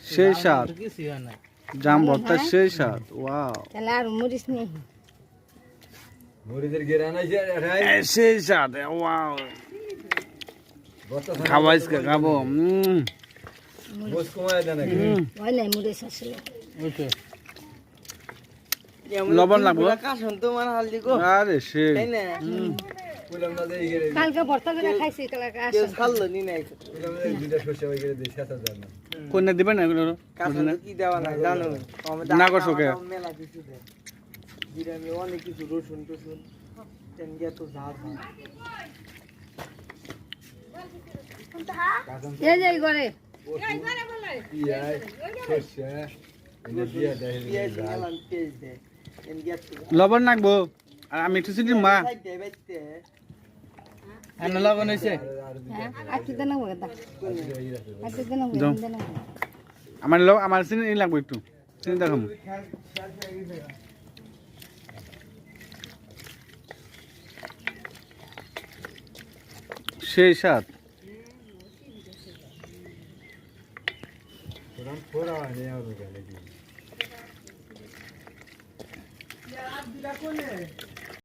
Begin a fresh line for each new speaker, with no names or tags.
সেই স্বাদ জাম ভর্তা সেই স্বাদ ওয়াও
তাহলে আর মরিস নেই
মরিচের গেরান আছে
সেই স্বাদ ওয়াও খাওয়াইস খাবো
বস কমায় দেন নাকি
হয় নাই মরিস আসলে
লবণ লাগবো
কাশন তোমার হালদি গো
আরে সেই
তাই না
কইলাম না যে এই গেরে
কালকে ভর্তা করে খাইছি কালকে
কেউ
আসলে
খাল্লো নি নাই
কইলাম না দুইটা সরষে ওই গেরে দিয়ে সাথে যায় না
কোন দিবেন না এগুলো
কাশন কি দেওয়া না জানো
না করছো কে?
মেলা কিছু দেয় জিরামি অনেক কিছু রসুন টসুন তেন গিয়া তো ঝাল
এই যে করে
পিয়াই সরষে এটা দিয়া দেয়
পেঁয়াজ মেলান পেঁয়াজ দেয় তেন গিয়া তো
লবণ লাগবো আর আমি একটু চিনি মা
সাইডে বাইতে
এনে লবণ হইছে
হ্যাঁ আজকে দেন না দা আজকে দেন
যাও।
না
আমার চিনি লাগবো একটু চিনি দেখাম সেই স্বাদ
পুরান পুরা নিয়ে হবে গেলে কি